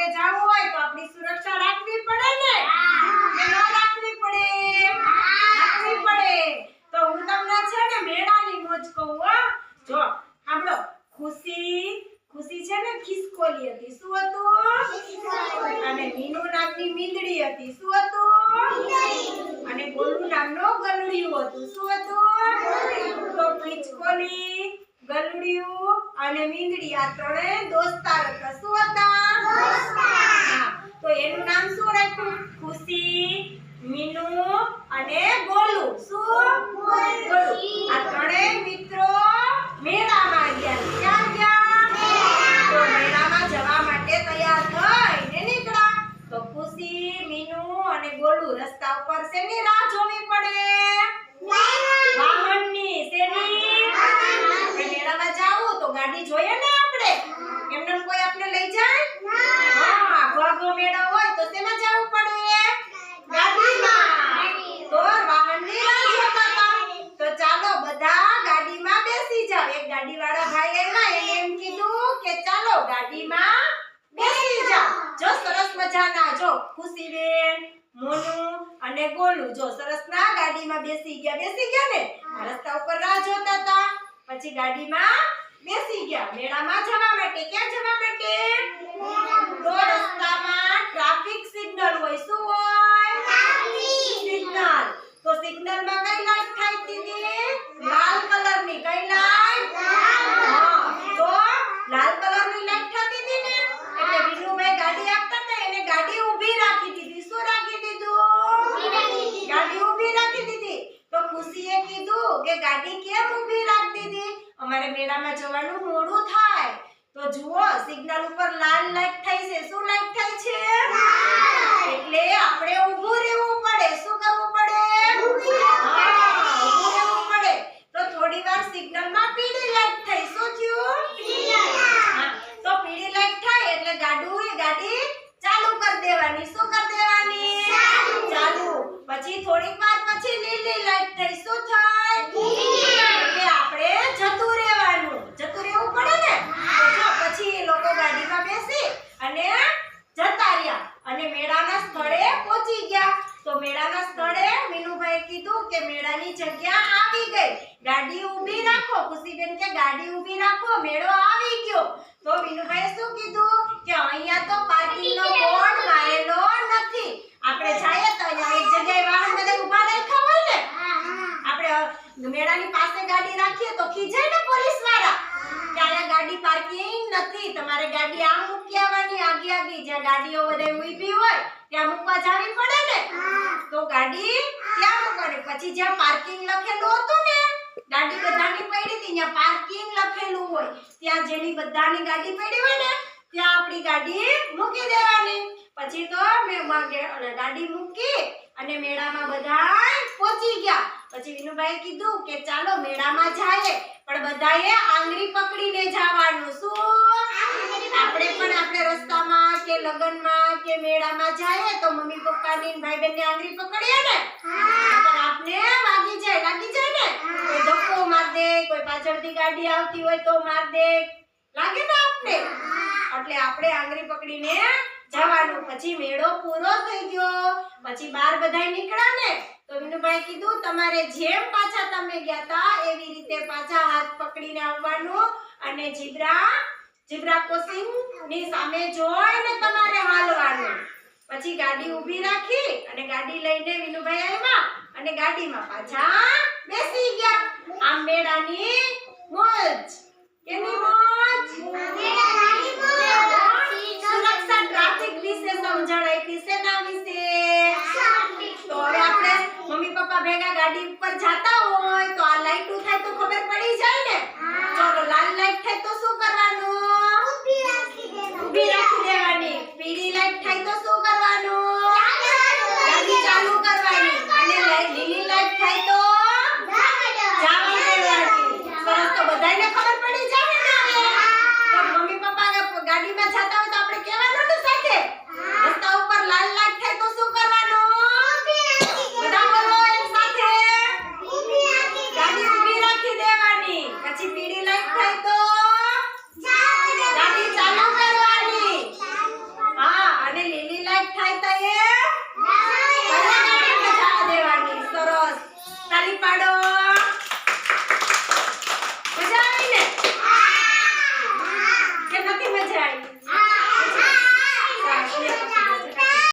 આપણે જાવું હોય તો આપણી સુરક્ષા રાખવી પડે ને કે ન રાખવી પડે? રાખવી પડે. તો હું તમને છે ને મેળાની મોજ કહું હો. જો સાંભળો, ખુશી છે ને ખિસકોલી હતી. શું હતું? અને મીનુ નામની મીંદડી હતી. શું હતું? અને ગોલુ નામનો ગલુડિયું હતું. શું હતું? તો ખિસકોલી, ગલુડિયું અને મીંદડી આ ત્રણે દોસ્તાર હતા. શું હતા? દોસ્તાર. તો એનું નામ શું રાખ્યું? ખુશી, મીનુ અને ગોલુ. શું? ગોલુ. આ ત્રણે મિત્રો મેળામાં ગયા. ક્યાં ગયા? તો મેળામાં જવા માટે તૈયાર થઈને નીકળ્યા. તો ખુશી, મીનુ અને ગોલુ રસ્તા ઉપર શેની રાહ જોવી પડે? વાહનની. શેની? મેળામાં જાવું તો ગાડી જોઈએ ને આપણે. એમને કોઈ આપણે લઈ જાય? હા, ઘોઘો મેળો હોય તો શેમાં જવું પડે? ગાડીમાં. તો વાહનની રાહ જોતા હતા. તો ચાલો બધા ગાડીમાં બેસી જાવ. એક ગાડીવાળા ભાઈ આવ્યા, એને એમ કીધું કે ચાલો ગાડીમાં બેસી જાવ. જો સરસ મજાના જો ખુશીબેન, મોનુ અને ગોલુ જો સરસના ગાડીમાં બેસી ગયા ને. રસ્તા ઉપર રાહ જોતા હતા. પછી ગાડીમાં બેસી ગયા મેળામાં જવા માટે. ક્યાં જવા માટે? તો રસ્તામાં ટ્રાફિક સિગ્નલ હોય. શું હોય? Traffic signal. તો સિગ્નલમાં કઈ લાઈટ થાય હતી? લાલ કલરની. કઈ લાઈટ? હા. તો લાલ કલરની લાઈટ થતી હતી ને એટલે વિનુભાઈ ગાડી આપતા હતા, એને ગાડી ઊભી રાખી દીધી. શું રાખી દીધું? ગાડી ઊભી રાખી દીધી. તો ખુશીએ કીધું કે ગાડી કેમ ઊભી રાખી દીધી? અમારે મેળામાં જવાનું મોડું થાય. તો જુઓ સિગ્નલ ઉપર લાલ લાઈટ થઈ છે. શું લાઈટ થઈ છે? એટલે આપણે ઊભું રહેવું પડે. શું કરવું પડે? ઊભું રહેવું પડે. તો થોડીવાર સિગ્નલમાં પીળી લાઈટ થઈ. શું થયું? તો પીળી લાઈટ થાય એટલે ગાડી ચાલુ કરી દેવાની. શું કરી દેવાની? ચાલુ. પછી થોડીક વાર પછી લીલી લાઈટ થઈ. શું થાય? એટલે આપણે જતું રહેવાનું. જતું રહેવું પડે ને. તો પછી એ લોકો ગાડીમાં બેસી અને જતા રહ્યા અને મેળાના સ્થળે પહોંચી ગયા. તો મેળાના સ્થળે મીનુભાઈ કીધું કે મેળાની જગ્યા આવી ગઈ. ગાડી ઊભી રાખો. ખુશીબેન કે ગાડી ઊભી રાખો, મેળો આવી ગયો. તો મીનુભાઈએ શું કીધું કે અહીંયા તો પાર્કિંગનો બોર્ડ મારેલો નથી. આપણે જઈએ તો અહીંયા એક જગ્યાએ વાહન બધા ઊભા રાખ્યા હોય ને. આપણે મેળાની પાસે ગાડી રાખીએ તો ખીજાય ને પોલીસવાળા કે અહીંયા ગાડી પાર્કિંગ નથી, તમારે ગાડી આમ મૂકી આવવાની. આગે જ્યાં ગાડીઓ બધે ઊભી હોય ત્યાં મૂકવા જાવી પડે ને. તો ગાડી ત્યાં મૂકવાની. પછી જ્યાં પાર્કિંગ લખેલું હતું ને, ગાડી બધાની પડી હતી ત્યાં પાર્કિંગ લખેલું હોય, ત્યાં જેની બધાની ગાડી પડી હોય ને ત્યાં આપણી ગાડી મૂકી દેવાની. પછી તો મેં ગાડી મૂકી અને મેળામાં બધા પહોંચી ગયા. પછી વિનુભાઈએ કીધું કે ચાલો મેળામાં જાય, પણ બધાએ આંગળી પકડીને જવાનું. શું? આપણે પણ આપણે રસ્તામાં કે લગનમાં કે મેળામાં જાય તો મમ્મી પપ્પાની ભાઈ બહેનની આંગળી પકડીએ ને. આપને લાગી જાય ને. કોઈ ધક્કો માર દે, કોઈ પાછળથી ગાડી આવતી હોય તો માર દે, લાગે ને આપને. એટલે આપણે આંગળી પકડીને જવાનું. પછી મેળો પૂરો થઈ ગયો. પછી બહાર બધાય નીકળ્યા ને તો વિનુભાઈ કીધું તમારે જેમ પાછા તમે ગયા તા એવી રીતે પાછા હાથ પકડીને આવવાનું અને ઝીબ્રા ક્રોસિંગ ની સામે જોઈને તમારે હાલવાનું. પછી ગાડી ઊભી રાખી અને ગાડી લઈને વિનુભાઈ આવ્યા અને ગાડીમાં પાછા બેસી ગયા. આ મેળાની મોજ. કેની મોજ? મેળાની મોજ. સુરક્ષા ટ્રાફિક વિશે સમજણ આપી. શેના વિશે? તો હવે આપણે મમ્મી પપ્પા ભેગા ગાડી ઉપર જાતા હોય તો આ લાઈટું થાય તો ખબર પડી જાય ને. ચલો લાલ લાઈટ થાય તો શું કરવાનું? ઊભી રાખી દેવાની. પીળી લાઈટ થાય તો શું કરવાનું? ગાડી ચાલુ કરવાની. અને લીલી લાઈટ થાય તો જવા દેવાની. સરસ. તો બધાને ખબર પડી જાય ને. તો મમ્મી પપ્પા ગાડીમાં જાતા હોય તો આપણે કહેવાનું ને સાથે રસ્તા ઉપર લાલ લાઈટ થાય તો શું કરવાનું? બધા બોલો એક સાથે. થાય તો